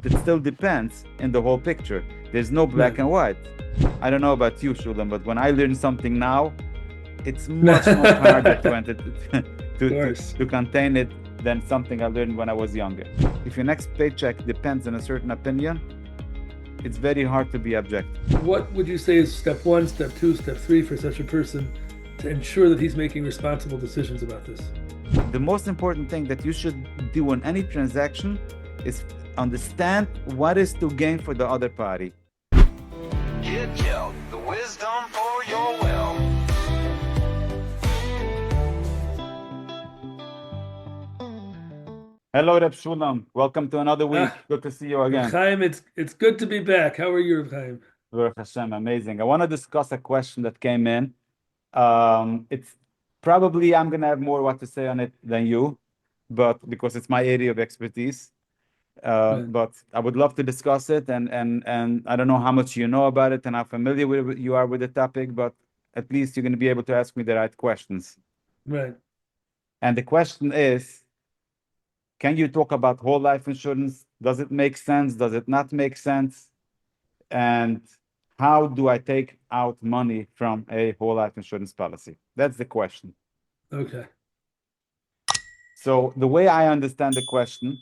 It still depends in the whole picture. There's no black Right. and white. I don't know about you, Shulam, but when I learn something now, it's much, much harder to Of enter to, to, course. to contain it than something I learned when I was younger. If your next paycheck depends on a certain opinion, it's very hard to be objective. What would you say is step one, step two, step three for such a person to ensure that he's making responsible decisions about this? The most important thing that you should do on any transaction is understand what is to gain for the other party. Get Jill the wisdom for your will. Hello, Reb Shulam. Welcome to another week. Ah, Good to see you Reb again. Chaim, it's good to be back. How are you, Reb Chaim? Baruch Hashem, amazing. I want to discuss a question that came in. It's probably I'm gonna have more what to say on it than you, but because it's my area of expertise. Right. But I would love to discuss it, and I don't know how much you know about it and how familiar you are with the topic, but at least you're going to be able to ask me the right questions. Right. And the question is, can you talk about whole life insurance? Does it make sense? Does it not make sense? And how do I take out money from a whole life insurance policy? That's the question. Okay. So the way I understand the question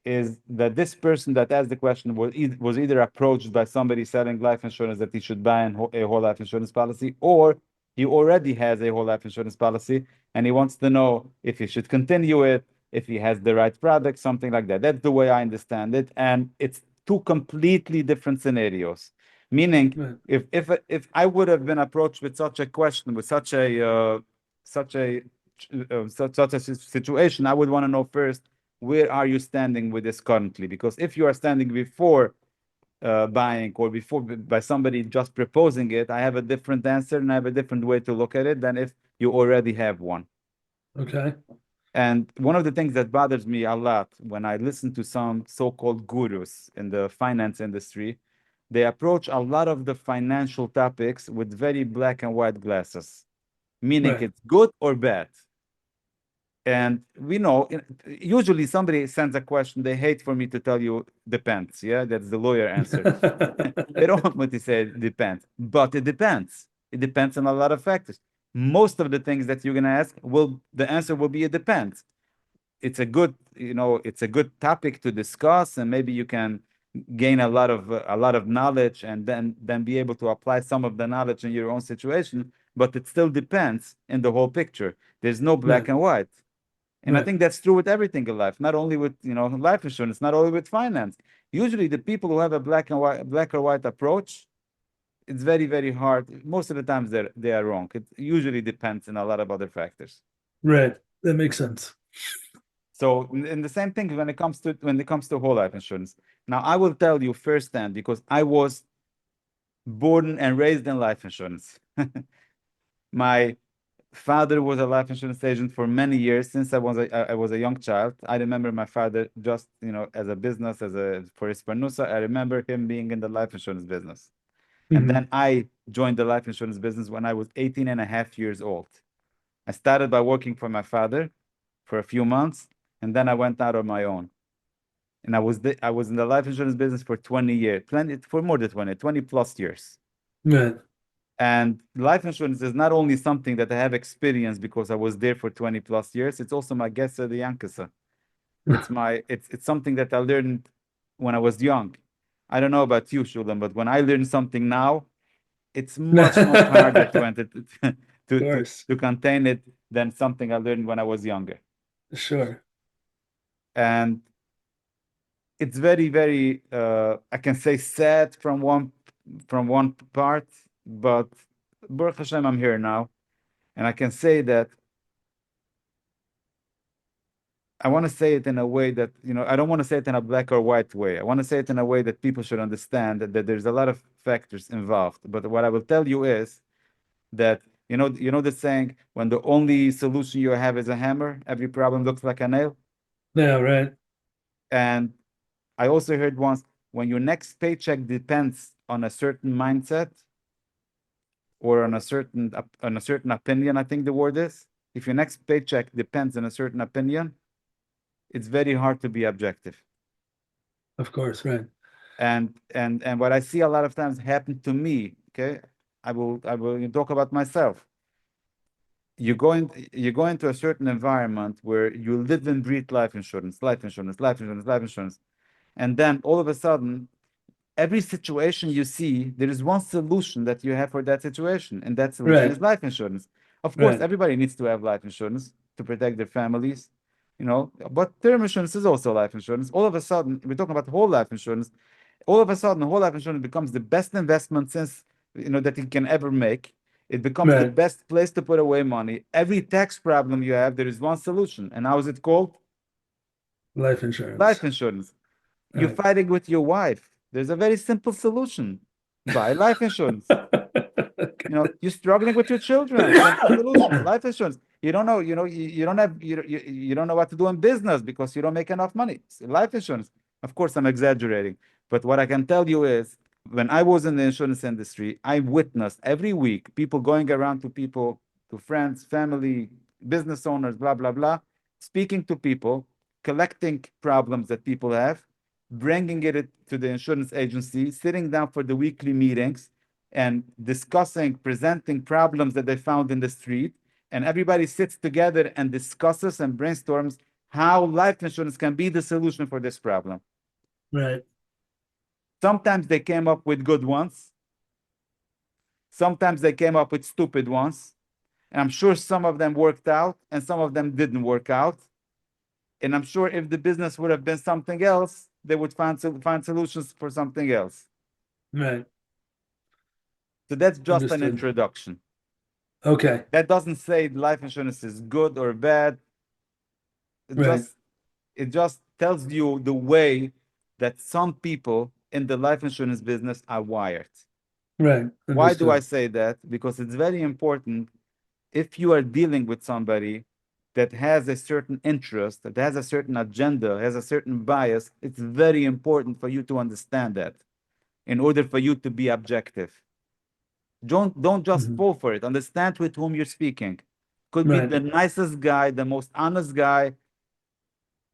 is that this person that asked the question was either approached by somebody selling life insurance that he should buy a whole life insurance policy, or he already has a whole life insurance policy and he wants to know if he should continue it, if he has the right product, something like that. That's the way I understand it, and it's two completely different scenarios. Meaning, Right. if I would have been approached with such a question, with such a such a situation, I would want to know first, where are you standing with this currently? Because if you are standing before buying or before by somebody just proposing it, I have a different answer and I have a different way to look at it than if you already have one. Okay. And one of the things that bothers me a lot when I listen to some so-called gurus in the finance industry, they approach a lot of the financial topics with very black and white glasses, meaning Right. it's good or bad. And we know, usually somebody sends a question, they hate for me to tell you depends. Yeah, that's the lawyer answer. They don't want me to say it depends, but it depends. It depends on a lot of factors. Most of the things that you're gonna ask the answer will be it depends. It's a good, it's a good topic to discuss, and maybe you can gain a lot of knowledge, and then be able to apply some of the knowledge in your own situation. But it still depends in the whole picture. There's no black Right. and white. And I Right. think that's true with everything in life, not only with, life insurance, not only with finance. Usually the people who have a black or white approach, it's very, very hard. Most of the times they are wrong. It usually depends on a lot of other factors. Right. That makes sense. So, and the same thing when it comes to whole life insurance. Now, I will tell you firsthand because I was born and raised in life insurance. My father was a life insurance agent for many years since I was a young child. I remember my father just, as a business, for his panusa. I remember him being in the life insurance business. And then Hmm. I joined the life insurance business when I was 18 and a half years old. I started by working for my father for a few months, and then I went out on my own. And I was in the life insurance business for 20 years, for more than 20 plus years. Right. And life insurance is not only something that I have experience because I was there for 20 plus years, it's also my gesa de yankasa. It's something that I learned when I was young. I don't know about you, Shulam, but when I learn something now, it's much, much harder to Of enter to, to, course. to contain it than something I learned when I was younger. Sure. And it's very, very I can say sad from one part, but Baruch Hashem, I'm here now. And I can say that I want to say it in a way that, I don't want to say it in a black or white way. I want to say it in a way that people should understand that there's a lot of factors involved. But what I will tell you is that, you know the saying, when the only solution you have is a hammer, every problem looks like a nail. Yeah, right. And I also heard once, when your next paycheck depends on a certain mindset or on a certain opinion, I think the word is, if your next paycheck depends on a certain opinion, it's very hard to be objective. Of course, right. And what I see a lot of times happen to me, okay, I will talk about myself. You go into a certain environment where you live and breathe life insurance, life insurance, life insurance, life insurance, and then all of a sudden, every situation you see, there is one solution that you have for that situation, and that solution Right, is life insurance. Of course, right, everybody needs to have life insurance to protect their families, but term insurance is also life insurance. All of a sudden, we're talking about whole life insurance. All of a sudden, whole life insurance becomes the best investment since that you can ever make. It becomes the right. best place to put away money. Every tax problem you have, there is one solution. And how is it called? Life insurance. Life insurance. You're Right. fighting with your wife. There's a very simple solution. Buy life insurance. You're struggling with your children. Simple solution. Life insurance. You don't know, you don't have, you don't know what to do in business because you don't make enough money. Life insurance. Of course, I'm exaggerating, but what I can tell you is when I was in the insurance industry, I witnessed every week people going around to people, to friends, family, business owners, blah, blah, blah, speaking to people, collecting problems that people have, bringing it to the insurance agency, sitting down for the weekly meetings and discussing, presenting problems that they found in the street. And everybody sits together and discusses and brainstorms how life insurance can be the solution for this problem. Right. Sometimes they came up with good ones. Sometimes they came up with stupid ones. And I'm sure some of them worked out and some of them didn't work out. And I'm sure if the business would have been something else, they would find solutions for something else. Right. So that's just an Understood. introduction. Okay. That doesn't say life insurance is good or bad. It Right. just it just tells you the way that some people in the life insurance business are wired. Right. Why do I Understood. say that? Because it's very important if you are dealing with somebody that has a certain interest, that has a certain agenda, has a certain bias, it's very important for you to understand that in order for you to be objective. Don't just Mhm. fall for it. Understand with whom you're speaking. Could be Right. the nicest guy, the most honest guy,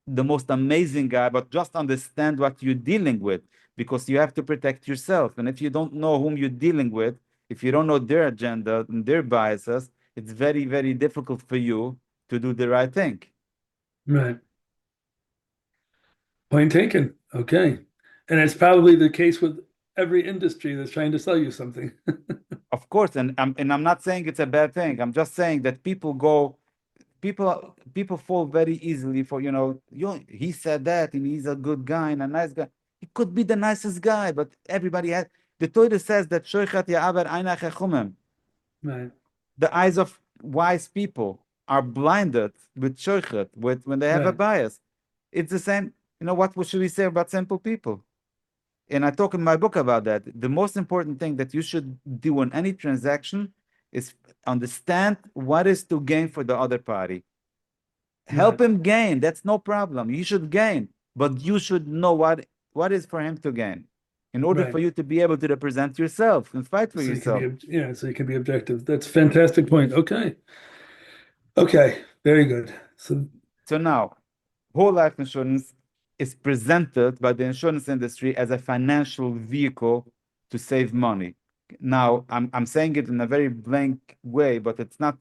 the most amazing guy, but just understand what you're dealing with because you have to protect yourself. And if you don't know whom you're dealing with, if you don't know their agenda and their biases, it's very, very difficult for you to do the right thing. Right. Point taken. Okay. And it's probably the case with every industry that's trying to sell you something. Of course, and I'm not saying it's a bad thing. I'm just saying that people fall very easily for he said that and he's a good guy and a nice guy. He could be the nicest guy, but everybody has the Torah says that "Shoichat ya'aver einach chachumim." Right. The eyes of wise people are blinded with shoichat, with when they have a Right. bias. It's the same. What should we say about simple people? And I talk in my book about that. The most important thing that you should do on any transaction is understand what is to gain for the other party. Help Right. him gain. That's no problem. You should gain, but you should know what is for him to gain in order for Right. you to be able to represent yourself and fight for So you can yourself. be, yeah, so you can be objective. That's a fantastic point. Okay. Okay. Very good. So now, whole life insurance is presented by the insurance industry as a financial vehicle to save money. Now, I'm saying it in a very blank way, but it's not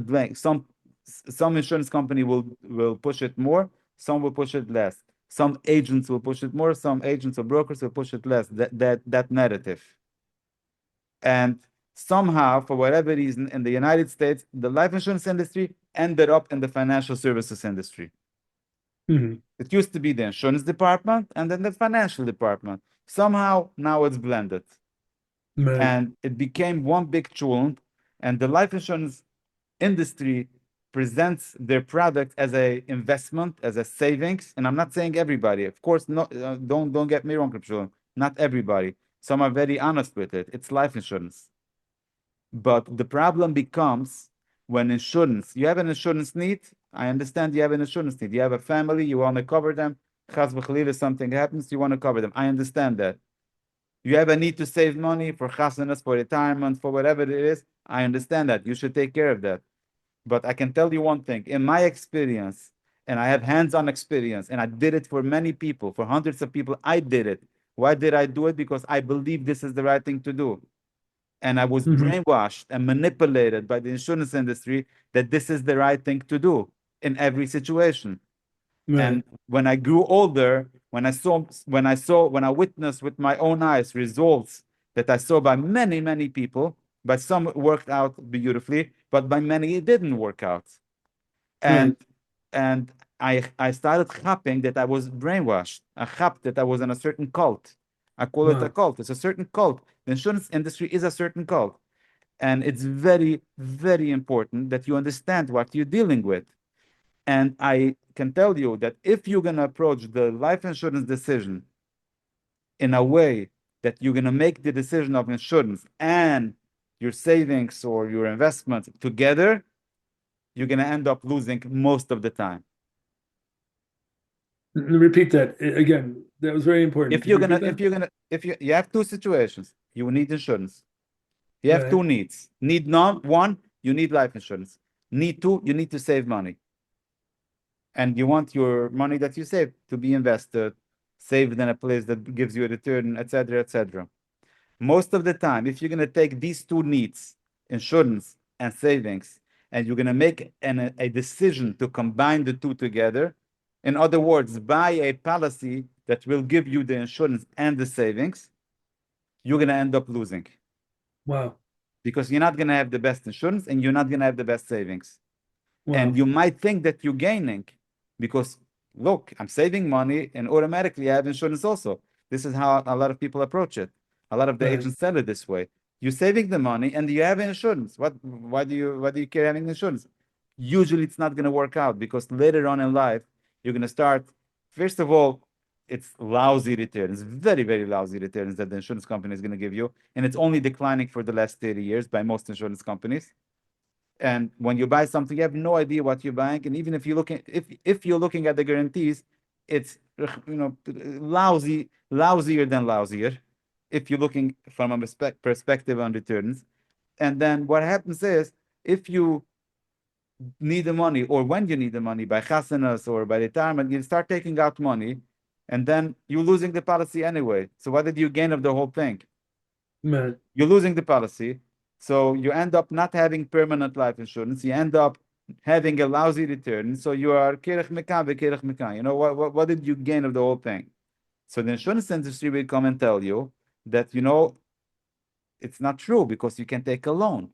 blank. Some insurance company will push it more, some will push it less. Some agents will push it more, some agents or brokers will push it less. That narrative. And somehow, for whatever reason, in the United States, the life insurance industry ended up in the financial services industry. Mhm. It used to be the insurance department and then the financial department. Somehow now it's blended Right. and it became one big chulent. And the life insurance industry presents their product as a investment, as a savings. And I'm not saying everybody, of course, no, don't get me wrong, Kripshul, not everybody. Some are very honest with it. It's life insurance. But the problem becomes when insurance, you have an insurance need. I understand you have an insurance need. You have a family, you want to cover them. Chas v'chalil, if something happens, you want to cover them. I understand that. You have a need to save money for chasanas, for retirement, for whatever it is. I understand that. You should take care of that. But I can tell you one thing. In my experience, and I have hands-on experience, and I did it for many people, for hundreds of people. I did it. Why did I do it? Because I believe this is the right thing to do. And I was Mhm. brainwashed and manipulated by the insurance industry that this is the right thing to do in every situation. Right. And when I grew older, when I witnessed with my own eyes results that I saw by many, many people, but some worked out beautifully, but by many it didn't work out. And Right. and I started chapping that I was brainwashed. I chapped that I was in a certain cult. I call it a Wow. cult. It's a certain cult. The insurance industry is a certain cult. And it's very, very important that you understand what you're dealing with. And I can tell you that if you're going to approach the life insurance decision in a way that you're going to make the decision of insurance and your savings or your investment together, you're going to end up losing most of the time. Repeat that again. That was very important. If Could you you're repeat gonna, that? if you have two situations, you need insurance. You have Right. two needs. Need one, you need life insurance. Need two, you need to save money. And you want your money that you save to be invested, saved in a place that gives you a return, etc., etc. Most of the time, if you're going to take these two needs, insurance and savings, and you're going to make a decision to combine the two together, in other words, buy a policy that will give you the insurance and the savings, you're going to end up losing Wow. because you're not going to have the best insurance and you're not going to have the best savings. And Wow. you might think that you're gaining because, look, I'm saving money and automatically I have insurance also. This is how a lot of people approach it. A lot of the Right. agents sell it this way. You're saving the money and you have insurance. Why do you care having insurance? Usually it's not going to work out because later on in life, you're going to start, first of all, it's lousy returns, very, very lousy returns that the insurance company is going to give you. And it's only declining for the last 30 years by most insurance companies. And when you buy something, you have no idea what you're buying. And even if you're looking, if you're looking at the guarantees, it's lousier than lousier. If you're looking from a perspective on returns, and then what happens is if you need the money or when you need the money by chasanas or by retirement, you start taking out money, and then you're losing the policy anyway. So what did you gain of the whole thing? Man. You're losing the policy. So you end up not having permanent life insurance. You end up having a lousy return. So you are kirich mekan kirich mekan. You know, what did you gain of the whole thing? So the insurance industry will come and tell you that, it's not true because you can take a loan.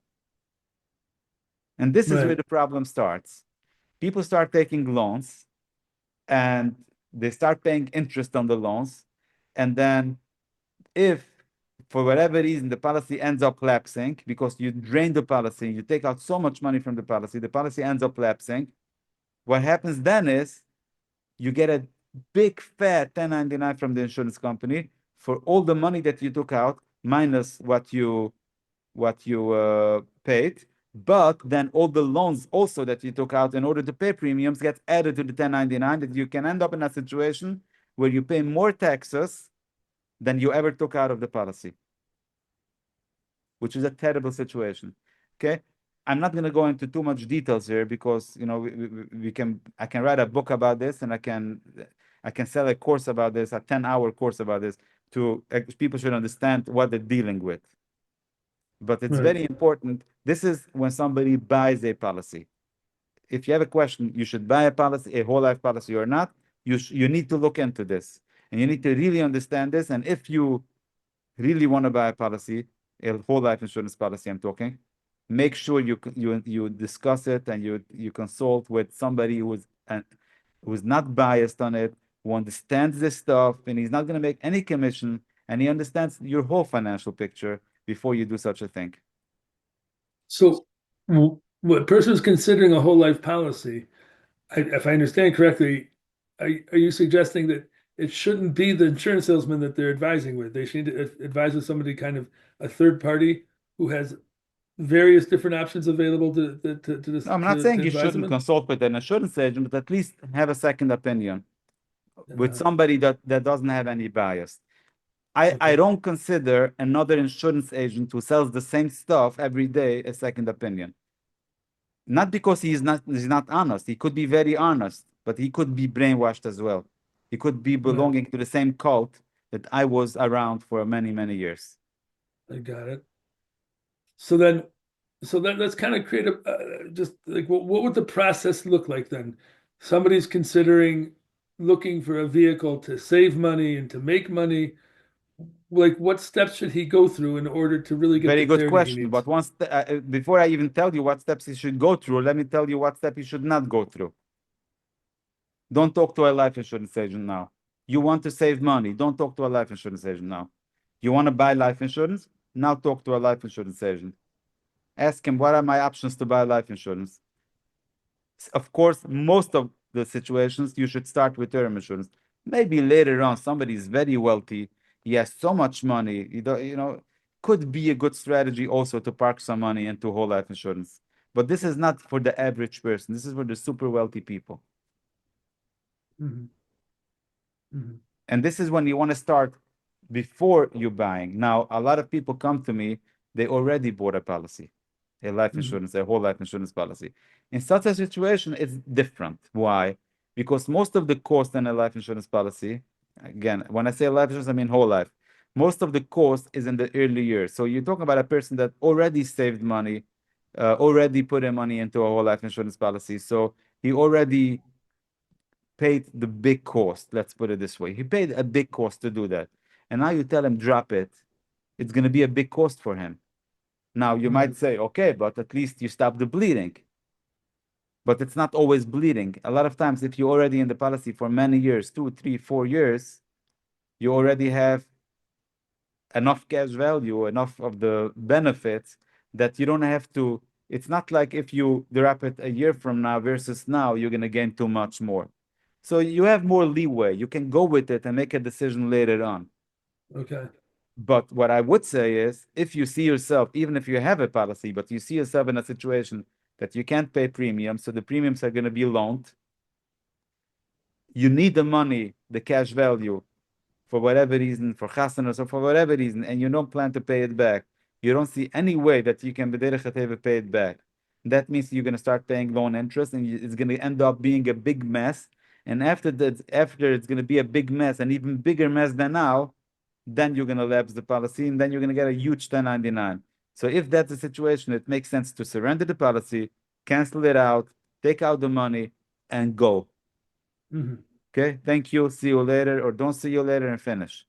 And this is where Right. the problem starts. People start taking loans and they start paying interest on the loans. And then if for whatever reason the policy ends up lapsing because you drain the policy, you take out so much money from the policy ends up lapsing. What happens then is you get a big fat 1099 from the insurance company for all the money that you took out minus what you paid. But then all the loans also that you took out in order to pay premiums get added to the 1099 that you can end up in a situation where you pay more taxes than you ever took out of the policy, which is a terrible situation. Okay. I'm not going to go into too much details here because I can write a book about this and I can sell a course about this, a 10-hour course about this to people should understand what they're dealing with. But it's Right. very important. This is when somebody buys a policy. If you have a question, you should buy a policy, a whole life policy or not. You need to look into this and you need to really understand this. And if you really want to buy a policy, a whole life insurance policy, I'm talking, make sure you discuss it and you consult with somebody who's not biased on it, who understands this stuff, and he's not going to make any commission, and he understands your whole financial picture before you do such a thing. So, what person's considering a whole life policy, if I understand correctly, are you suggesting that it shouldn't be the insurance salesman that they're advising with? They should advise with somebody kind of a third party who has various different options available No, I'm not to saying you advise them shouldn't in? consult with an insurance agent, but at least have a second opinion with Uh, somebody that doesn't have any bias. I okay. don't consider another insurance agent who sells the same stuff every day a second opinion. Not because he's not honest. He could be very honest, but he could be brainwashed as well. He could be belonging to the same cult that I was around for many, many years. I got it. So then, let's kind of create a just like what would the process look like then? Somebody's considering looking for a vehicle to save money and to make money. Like, what steps should he go through in order to really get Very the good clarity he question. needs? But before I even tell you what steps you should go through, let me tell you what step you should not go through. Don't talk to a life insurance agent now. You want to save money. Don't talk to a life insurance agent now. You want to buy life insurance? Now talk to a life insurance agent. Ask him, what are my options to buy life insurance? Of course, most of the situations you should start with term insurance. Maybe later on, somebody is very wealthy. He has so much money. Could be a good strategy also to park some money into whole life insurance. But this is not for the average person. This is for the super wealthy people. Mhm. Mhm. And this is when you want to start before you buying. Now, a lot of people come to me, they already bought a policy, a life insurance, a whole life insurance policy. In such a situation, it's different. Why? Because most of the cost in a life insurance policy, again, when I say life insurance, I mean whole life. Most of the cost is in the early years. So you're talking about a person that already saved money, already put in money into a whole life insurance policy. So he already paid the big cost. Let's put it this way. He paid a big cost to do that. And now you tell him drop it. It's going to be a big cost for him. Now you might say, okay, but at least you stop the bleeding. But it's not always bleeding. A lot of times, if you're already in the policy for many years, 2, 3, 4 years, you already have enough cash value, enough of the benefits that you don't have to. It's not like if you drop it a year from now versus now, you're going to gain too much more. So you have more leeway. You can go with it and make a decision later on. Okay. But what I would say is, if you see yourself, even if you have a policy, but you see yourself in a situation that you can't pay premiums, so the premiums are going to be loaned, you need the money, the cash value, for whatever reason, for chasanas or for whatever reason, and you don't plan to pay it back, you don't see any way that you can pay it back. That means you're going to start paying loan interest, and it's going to end up being a big mess. And after that, after it's going to be a big mess, an even bigger mess than now, then you're going to lapse the policy, and then you're going to get a huge 1099. So if that's the situation, it makes sense to surrender the policy, cancel it out, take out the money, and go. Mhm. Okay, thank you, see you later, or don't see you later, and finish.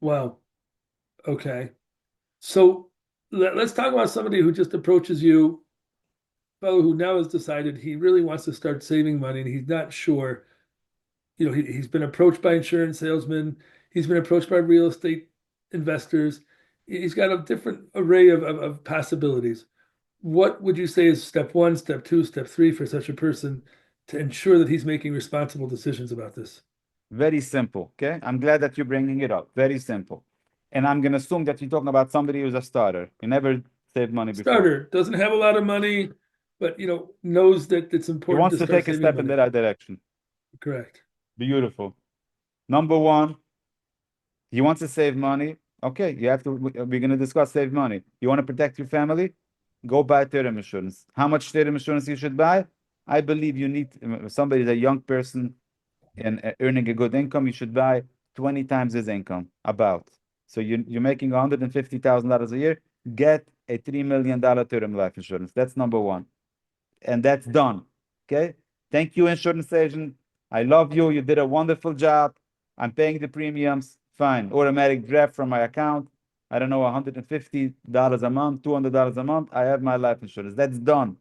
Wow. Okay. So let's talk about somebody who just approaches you, fellow who now has decided he really wants to start saving money and he's not sure. He's been approached by insurance salesmen, he's been approached by real estate investors. He's got a different array of possibilities. What would you say is step one, step two, step three for such a person to ensure that he's making responsible decisions about this? Very simple, okay? I'm glad that you're bringing it up. Very simple. And I'm going to assume that you're talking about somebody who's a starter. You never saved money before. Starter doesn't have a lot of money, but knows that it's He important wants to to start take a saving step in money. that direction. Correct. Beautiful. Number one, he wants to save money. Okay, we're going to discuss save money. You want to protect your family? Go buy term insurance. How much term insurance you should buy? I believe you need, if somebody is a young person and earning a good income, you should buy 20 times his income, about. So you're making $150,000 a year, get a $3 million term life insurance. That's number one. And that's done. Okay. Thank you, insurance agent. I love you. You did a wonderful job. I'm paying the premiums. Fine. Automatic draft from my account. I don't know, $150 a month, $200 a month. I have my life insurance. That's done.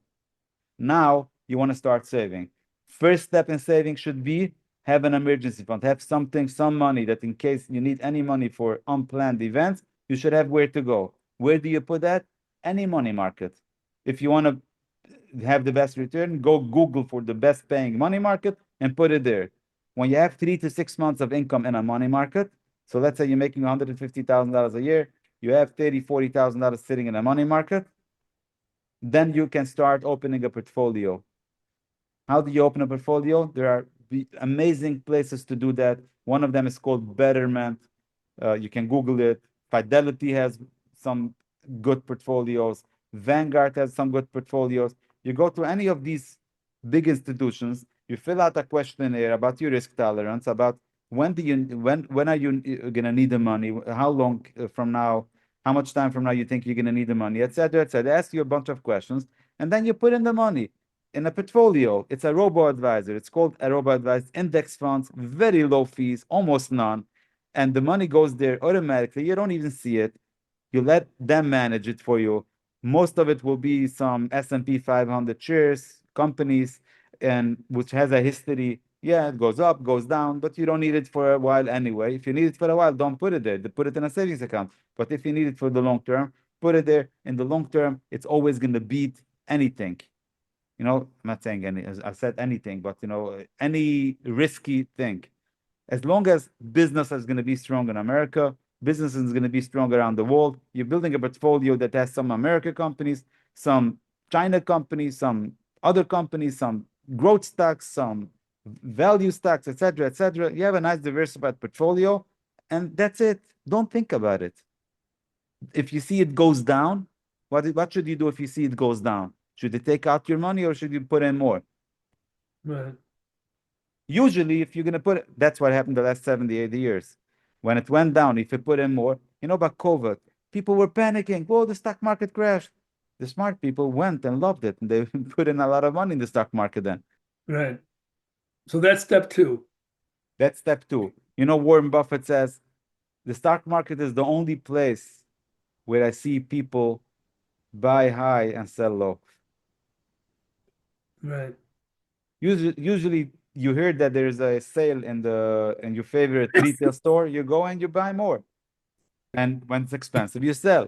Now you want to start saving. First step in saving should be have an emergency fund, have something, some money that in case you need any money for unplanned events, you should have where to go. Where do you put that? Any money market. If you want to have the best return, go Google for the best paying money market and put it there. When you have 3 to 6 months of income in a money market, so let's say you're making $150,000 a year, you have $40,000 sitting in a money market, then you can start opening a portfolio. How do you open a portfolio? There are amazing places to do that. One of them is called Betterment. You can Google it. Fidelity has some good portfolios. Vanguard has some good portfolios. You go to any of these big institutions. You fill out a questionnaire about your risk tolerance, about when are you gonna need the money, how long from now, how much time from now you think you're gonna need the money, etc., etc. They ask you a bunch of questions, and then you put in the money in a portfolio. It's a robo advisor. It's called a robo advised index funds, very low fees, almost none, and the money goes there automatically. You don't even see it. You let them manage it for you. Most of it will be some S&P 500 shares, companies, and which has a history. Yeah, it goes up, goes down, but you don't need it for a while anyway. If you need it for a while, don't put it there. Put it in a savings account. But if you need it for the long term, put it there. In the long term, it's always going to beat anything. I'm not saying any, I said anything, but any risky thing. As long as business is going to be strong in America, business is going to be strong around the world. You're building a portfolio that has some American companies, some China companies, some other companies, some growth stocks, some value stocks, etc., etc. You have a nice diversified portfolio, and that's it. Don't think about it. If you see it goes down, what should you do if you see it goes down? Should you take out your money or should you put in more? Right. Usually, if you're going to put it, that's what happened the last 70, 80 years. When it went down, if you put in more, about COVID, people were panicking. Whoa, the stock market crashed. The smart people went and loved it, and they put in a lot of money in the stock market then. Right. So that's step two. That's step two. Warren Buffett says, the stock market is the only place where I see people buy high and sell low. Right. Usually you hear that there's a sale in your favorite retail store, you go and you buy more. And when it's expensive, you sell.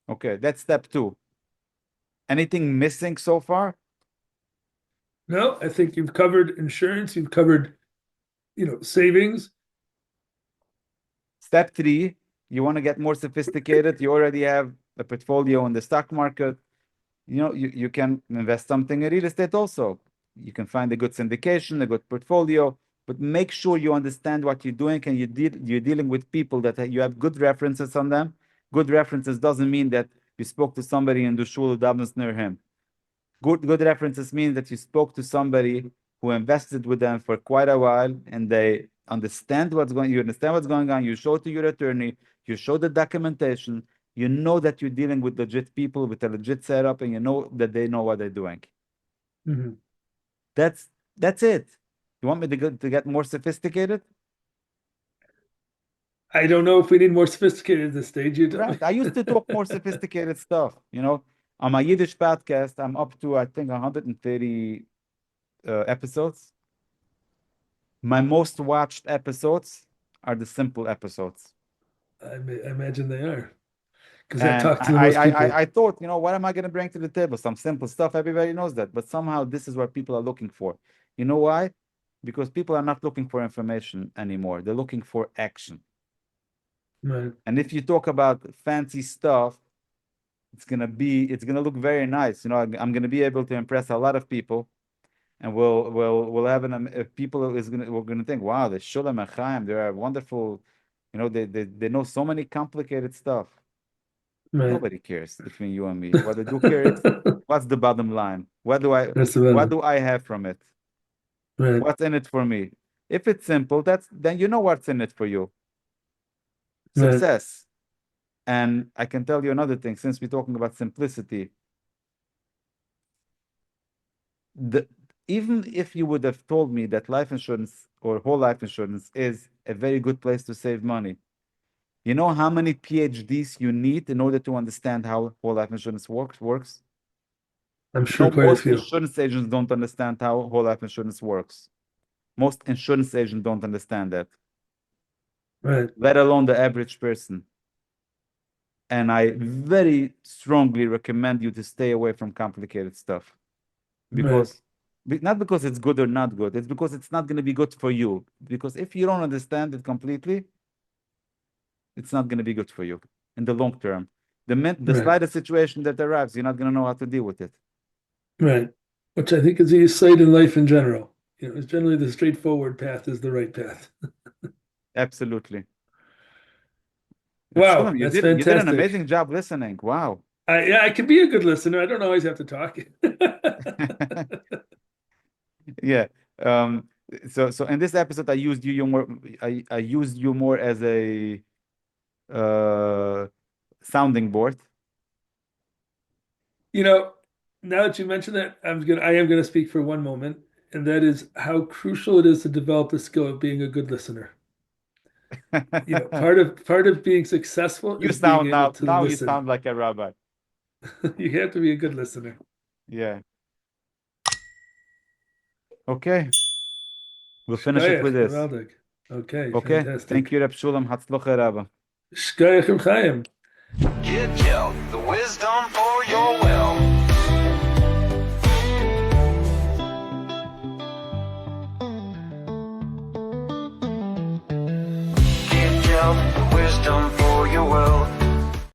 Okay, that's step two. Anything missing so far? No, I think you've covered insurance, you've covered, savings. Step three, you want to get more sophisticated. You already have a portfolio in the stock market. You can invest something in real estate also. You can find a good syndication, a good portfolio, but make sure you understand what you're doing and you're dealing with people that you have good references on them. Good references doesn't mean that you spoke to somebody in the shul who doesn't know him. Good references mean that you spoke to somebody who invested with them for quite a while and they understand you understand what's going on. You show it to your attorney, you show the documentation, you know that you're dealing with legit people with a legit setup, and you know that they know what they're doing. Mhm. That's it. You want me to get more sophisticated? I don't know if we need more sophisticated at this stage. You tell me. Right. I used to talk more sophisticated stuff. On my Yiddish podcast, I'm up to, I think, 130 episodes. My most watched episodes are the simple episodes. I imagine they are because I And talk to the most people. I thought, what am I going to bring to the table? Some simple stuff. Everybody knows that. But somehow this is what people are looking for. You know why? Because people are not looking for information anymore. They're looking for action. Right. And if you talk about fancy stuff, it's gonna look very nice. I'm gonna be able to impress a lot of people, and we'll have people we're gonna think, wow, the Shulam and Chaim, they are wonderful. They know so many complicated stuff. Right. Nobody cares between you and me. What they do care is what's the bottom line? That's the What better. do I have from it? Right. What's in it for me? If it's simple, then you know what's in it for you. Right. Success. And I can tell you another thing, since we're talking about simplicity, the even if you would have told me that life insurance or whole life insurance is a very good place to save money, you know how many PhDs you need in order to understand how whole life insurance works? I'm sure quite a Most few. insurance agents don't understand how whole life insurance works. Most insurance agents don't understand that, Right. let alone the average person. And I very strongly recommend you to stay away from complicated stuff. Right. Not because it's good or not good, it's because it's not going to be good for you. Because if you don't understand it completely, it's not going to be good for you in the long term. The Right. slightest situation that arrives, you're not going to know how to deal with it. Right. Which I think is the sight in life in general. It's generally the straightforward path is the right path. Absolutely. Wow, Shulam, you that's did an fantastic. amazing job listening. Wow. Yeah, I can be a good listener. I don't always have to talk. Yeah. So in this episode, I used you more. I used you more as a sounding board. Now that you mention that, I am gonna speak for one moment, and that is how crucial it is to develop the skill of being a good listener. Part of being successful You is being sound able now to now you listen. sound like a rabbi. You have to be a good listener. Yeah. Okay. We'll finish it with Shkayach, this. gewaldig. Okay, Okay. Thank fantastic. you, Reb Shulam. Hatzlocha Rabba. Shkayach Chaim. Get Joe the wisdom for